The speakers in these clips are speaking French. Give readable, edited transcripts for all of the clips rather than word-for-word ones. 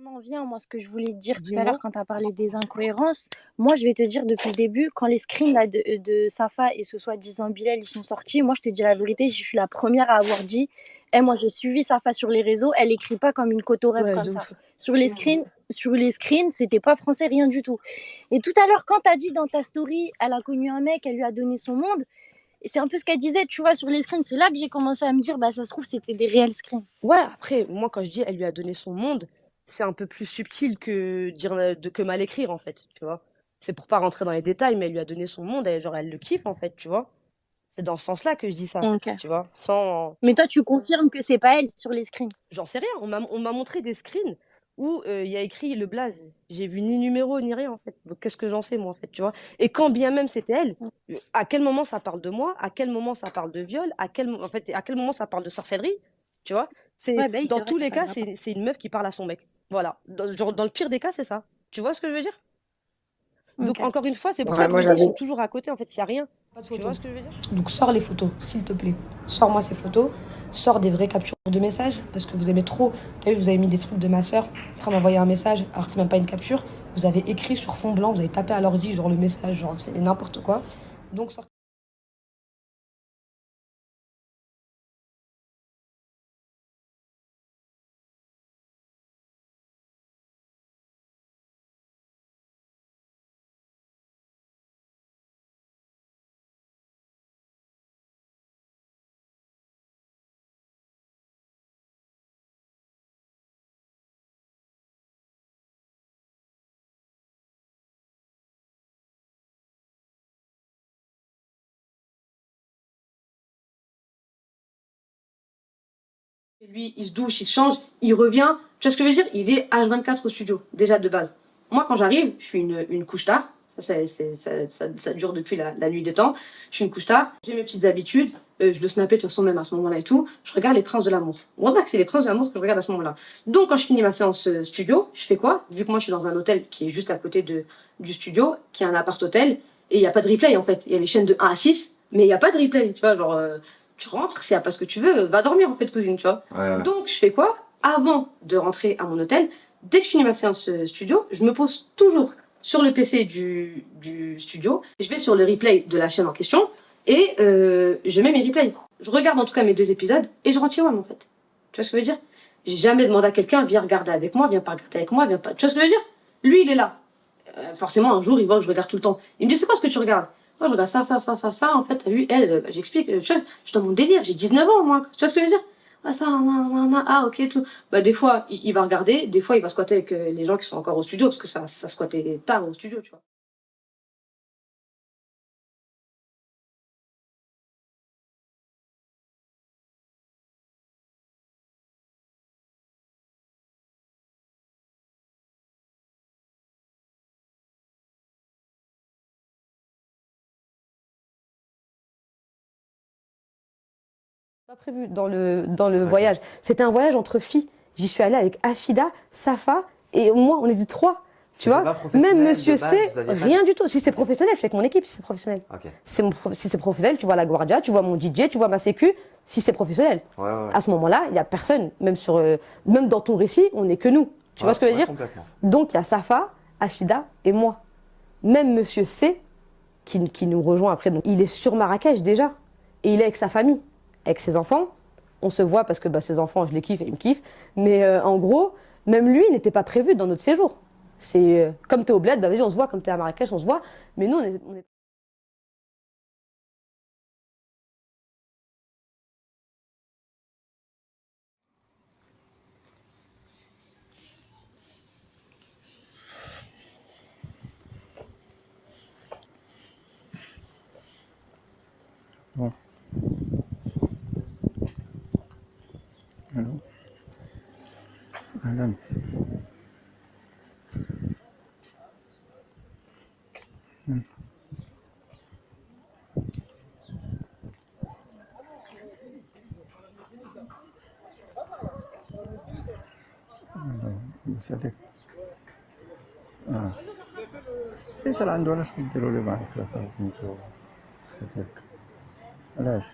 On en vient, moi, ce que je voulais te dire tout à l'heure Dis-moi. quand tu as parlé des incohérences. Moi, je vais te dire depuis le début, quand les screens là, de Safa et ce soi-disant Bilal, ils sont sortis, moi, je te dis la vérité, je suis la première à avoir dit, moi, j'ai suivi Safa sur les réseaux, elle écrit pas comme une cotorève Ouais, comme de ça. ouf. Sur les screens, c'était pas français, rien du tout. Et tout à l'heure, quand tu as dit dans ta story, elle a connu un mec, elle lui a donné son monde, et c'est un peu ce qu'elle disait, tu vois, sur les screens, c'est là que j'ai commencé à me dire, bah, ça se trouve, c'était des réels screens. Ouais, après, moi, quand je dis elle lui a donné son monde, c'est un peu plus subtil que dire que mal écrire, en fait, tu vois. C'est pour pas rentrer dans les détails, mais elle lui a donné son monde, et genre, elle le kiffe, en fait, tu vois. C'est dans ce sens-là que je dis ça, Ok. tu vois. Sans. Mais toi, tu confirmes que c'est pas elle sur les screens. J'en sais rien, on m'a montré des screens où il y a écrit le blaze. J'ai vu ni numéro, ni rien, en fait. Donc, qu'est-ce que j'en sais, moi, en fait, tu vois. Et quand bien même c'était elle, à quel moment ça parle de moi, à quel moment ça parle de viol, en fait, à quel moment ça parle de sorcellerie, tu vois. Ouais, bah oui, Dans c'est vrai, tous t'as les pas de cas, rapport. c'est une meuf qui parle à son mec. Voilà. Genre, dans le pire des cas, c'est ça. Tu vois ce que je veux dire? Donc, Ok. encore une fois, c'est pour ça Ouais, que je moi me dis, ils j'avais. sont toujours à côté, en fait, il n'y a rien. Pas de Tu photos. vois ce que je veux dire? Donc sors les photos, s'il te plaît. Sors-moi ces photos. Sors des vraies captures de messages parce que vous aimez trop. T'as vu, vous avez mis des trucs de ma soeur en train d'envoyer un message alors que c'est même pas une capture. Vous avez écrit sur fond blanc, vous avez tapé à l'ordi genre le message, genre c'est n'importe quoi. Donc sors. Lui, il se douche, il se change, il revient. Tu vois ce que je veux dire? Il est H24 au studio, déjà de base. Moi, quand j'arrive, je suis une couche tard. Ça dure depuis la nuit des temps. Je suis une couche tard. J'ai mes petites habitudes. Je le snappais de toute façon, même à ce moment-là et tout. Je regarde Les Princes de l'amour. On voit que c'est Les Princes de l'amour que je regarde à ce moment-là. Donc, quand je finis ma séance studio, je fais quoi? Vu que moi, je suis dans un hôtel qui est juste à côté du studio, qui est un appart-hôtel, et il n'y a pas de replay en fait. Il y a les chaînes de 1 à 6, mais il n'y a pas de replay. Tu vois, genre. Tu rentres, s'il n'y a pas ce que tu veux, va dormir en fait, cousine, tu vois. Ouais. Donc, je fais quoi? Avant de rentrer à mon hôtel, dès que je finis ma séance studio, je me pose toujours sur le PC du studio. Je vais sur le replay de la chaîne en question et je mets mes replays. Je regarde en tout cas mes 2 épisodes et je rentre chez moi, en fait. Tu vois ce que je veux dire? J'ai jamais demandé à quelqu'un, viens regarder avec moi, viens pas regarder avec moi, viens pas. Tu vois ce que je veux dire? Lui, il est là. Forcément, un jour, il voit que je regarde tout le temps. Il me dit, c'est quoi ce que tu regardes? Moi, je regarde ça. En fait, t'as vu, elle, j'explique, je suis dans mon délire, j'ai 19 ans, moi. Tu vois ce que je veux dire? Ah, ça, ok, tout. Bah, des fois, il va regarder, des fois, il va squatter avec les gens qui sont encore au studio, parce que ça squattait tard au studio, tu vois. Pas prévu dans le voyage. C'était un voyage entre filles. J'y suis allée avec Afida, Safa et moi, on est du 3. Tu vois, même Monsieur C, rien du tout. Si c'est professionnel, je suis avec mon équipe, si c'est professionnel. Ok. Si c'est professionnel, tu vois la Guardia, tu vois mon DJ, tu vois ma sécu, si c'est professionnel. Ouais. À ce moment-là, il n'y a personne, même dans ton récit, on n'est que nous. Tu vois ce que je veux dire? Complètement. Donc il y a Safa, Afida et moi. Même Monsieur C, qui nous rejoint après, donc, il est sur Marrakech déjà. Et il est avec sa famille, avec ses enfants. On se voit parce que ses enfants, je les kiffe et ils me kiffent. Mais en gros, même lui n'était pas prévu dans notre séjour. C'est comme t'es au bled, vas-y, on se voit. Comme t'es à Marrakech, on se voit. Mais nous, on est... Bon, allô, Alan. بسألك ليش عنده علاش كديروا لي معاك سميتو خاتك علاش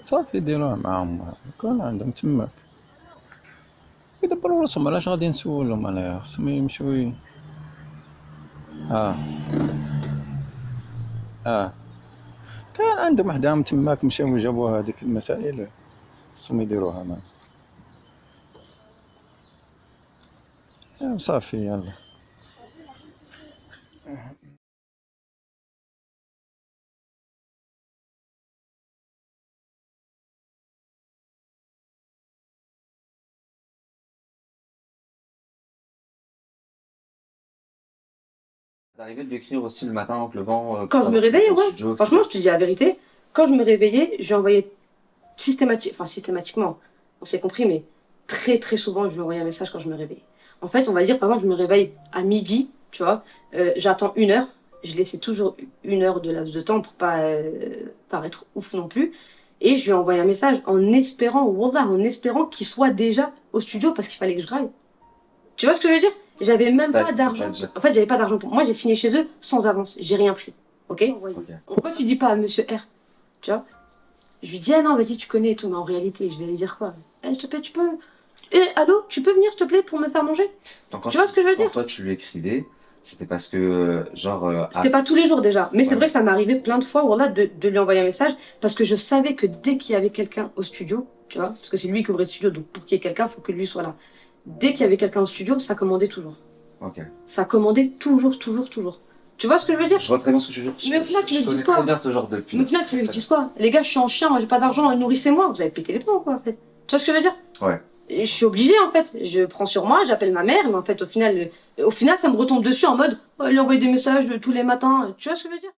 صافي ديروها معاهم كون عندهم تماك يدبروا راسهم علاش غادي نسولهم انايا خصهم يمشيو اه اه كان عندهم وحدهم تماك مشاو جابوا هذيك المسائل خصهم يديروها معاهم صافي يلا D'arriver de lui écrire aussi le matin en pleuvant Quand pour je me savoir si t'étais réveillais, au ouais. studio, Franchement, etc. je te dis la vérité. Quand je me réveillais, je lui envoyais systématiquement, on s'est compris, mais très très souvent, je lui envoyais un message quand je me réveillais. En fait, on va dire, par exemple, je me réveille à midi, tu vois, j'attends 1 heure, je laissais toujours 1 heure de laps de temps pour pas paraître ouf non plus. Et je lui ai envoyé un message en espérant, wallah, en espérant qu'il soit déjà au studio parce qu'il fallait que je graille. Tu vois ce que je veux dire? J'avais même pas d'argent. En fait, j'avais pas d'argent pour moi. J'ai signé chez eux sans avance. J'ai rien pris. Ok? Pourquoi tu dis pas à monsieur R? Tu vois? Je lui dis, ah non, vas-y, tu connais et tout. Mais en réalité, je vais lui dire quoi? Eh, s'il te plaît, tu peux. Eh, allô, tu peux venir, s'il te plaît, pour me faire manger? Donc, Tu vois ce que je veux dire? Quand toi, tu lui écrivais, c'était parce que, C'était pas tous les jours déjà. Mais c'est Ouais. vrai que ça m'est arrivé plein de fois, voilà, de lui envoyer un message. Parce que je savais que dès qu'il y avait quelqu'un au studio, tu vois, parce que c'est lui qui ouvrait le studio, donc pour qu'il y ait quelqu'un, il faut que lui soit là. Dès qu'il y avait quelqu'un au studio, ça commandait toujours. Ok. Ça commandait toujours. Tu vois ce que je veux dire? Je vois très bien ce que tu veux dire. Mais au final, tu je me connais dis quoi? très bien ce genre de Mais au final, tu me dis quoi? Les gars, je suis en chien, moi j'ai pas d'argent, nourrissez-moi. Vous avez pété les plombs, quoi, en fait. Tu vois ce que je veux dire? Ouais. Et je suis obligée, en fait. Je prends sur moi, j'appelle ma mère, mais en fait, au final, ça me retombe dessus en mode, oh, lui envoyer des messages tous les matins. Tu vois ce que je veux dire?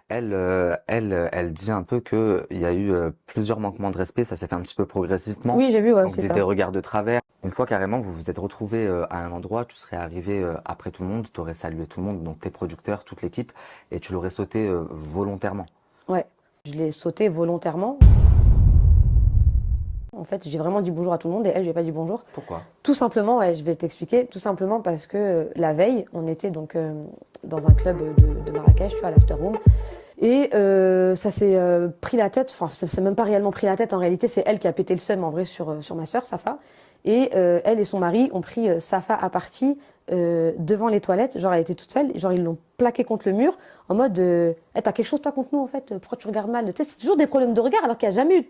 Elle dit un peu que il y a eu plusieurs manquements de respect, ça s'est fait un petit peu progressivement. Oui, j'ai vu, ouais, Donc c'est ça. des regards de travers. Une fois carrément vous vous êtes retrouvés à un endroit, tu serais arrivé après tout le monde, tu aurais salué tout le monde, donc tes producteurs, toute l'équipe, et tu l'aurais sauté volontairement. Ouais, je l'ai sauté volontairement. En fait, j'ai vraiment dit bonjour à tout le monde et elle, j'ai pas dit bonjour. Pourquoi? Tout simplement, ouais, je vais t'expliquer. Tout simplement parce que la veille, on était donc dans un club de Marrakech, tu vois, à l'Afterroom. Et ça s'est pris la tête, enfin, c'est même pas réellement pris la tête, en réalité, c'est elle qui a pété le seum en vrai sur ma sœur, Safa. Et elle et son mari ont pris Safa à partie devant les toilettes. Genre, elle était toute seule, genre, ils l'ont plaquée contre le mur en mode hey, t'as quelque chose toi contre nous en fait, pourquoi tu regardes mal? Tu sais, c'est toujours des problèmes de regard alors qu'il n'y a jamais eu.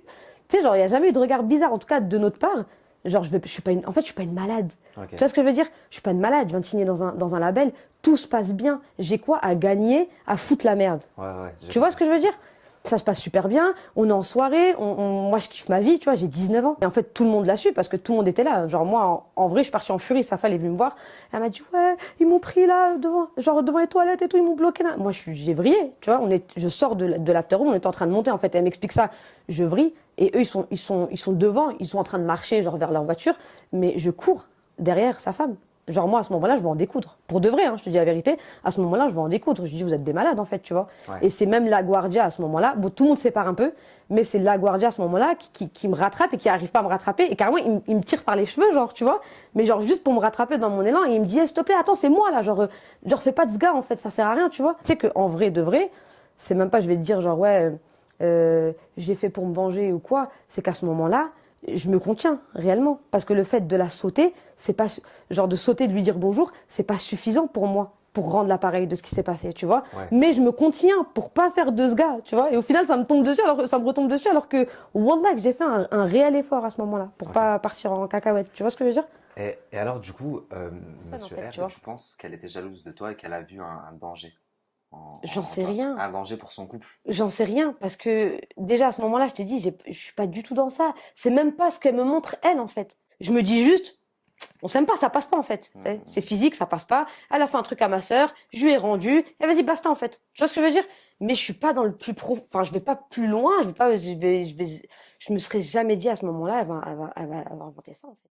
Tu sais, genre, il n'y a jamais eu de regard bizarre, en tout cas de notre part. Genre, je suis pas une, en fait, je suis pas une malade. Ok. Tu vois ce que je veux dire? Je suis pas une malade, je viens de signer dans un label, tout se passe bien. J'ai quoi à gagner à foutre la merde? Ouais, Tu vois ce que je veux dire? Ça se passe super bien, on est en soirée, moi je kiffe ma vie, tu vois, j'ai 19 ans. Et en fait, tout le monde l'a su parce que tout le monde était là. Genre moi, en vrai, je suis partie en furie, Safa, elle est venue me voir. Elle m'a dit, ouais, ils m'ont pris là, devant les toilettes et tout, ils m'ont bloqué là. Moi, j'ai vrillé, tu vois, je sors de l'afterroom, on était en train de monter, en fait, elle m'explique ça, je vrille. Et eux, ils sont devant, ils sont en train de marcher, genre vers leur voiture, mais je cours derrière sa femme. Genre moi, à ce moment-là, je vais en découdre. Pour de vrai, hein, je te dis la vérité, à ce moment-là, je vais en découdre. Je dis, vous êtes des malades, en fait, tu vois. Ouais. Et c'est même la Guardia, à ce moment-là, bon, tout le monde sépare un peu, mais c'est la Guardia, à ce moment-là, qui me rattrape et qui arrive pas à me rattraper. Et carrément, il me tire par les cheveux, genre, tu vois. Mais genre, juste pour me rattraper dans mon élan, et il me dit, hey, s'il te plaît, attends, c'est moi, là. Genre, fais pas de ce gars, en fait, ça sert à rien, tu vois. Tu sais qu'en vrai, de vrai, c'est même pas, je vais te dire, genre, ouais, je l'ai fait pour me venger ou quoi. C'est qu'à ce moment-là, je me contiens réellement parce que le fait de la sauter, c'est pas genre de sauter, de lui dire bonjour, c'est pas suffisant pour moi pour rendre l'appareil de ce qui s'est passé, tu vois. Ouais. Mais je me contiens pour pas faire de ce gars, tu vois. Et au final, ça me tombe dessus, ça me retombe dessus, alors que wallah que j'ai fait un réel effort à ce moment-là pour pas partir en cacahuète. Tu vois ce que je veux dire? Et alors du coup, Monsieur en fait, R, tu vois. tu penses qu'elle était jalouse de toi et qu'elle a vu un danger J'en sais toi? rien. Un danger pour son couple? J'en sais rien parce que déjà à ce moment-là, je t'ai dit, je suis pas du tout dans ça. C'est même pas ce qu'elle me montre elle en fait. Je me dis juste, on s'aime pas, ça passe pas en fait. Tu sais. C'est physique, ça passe pas. Elle a fait un truc à ma sœur, je lui ai rendu, et vas-y, basta en fait. Tu vois ce que je veux dire? Mais je suis pas dans le plus enfin, je vais pas plus loin, je me serais jamais dit à ce moment-là, elle va inventer ça en fait.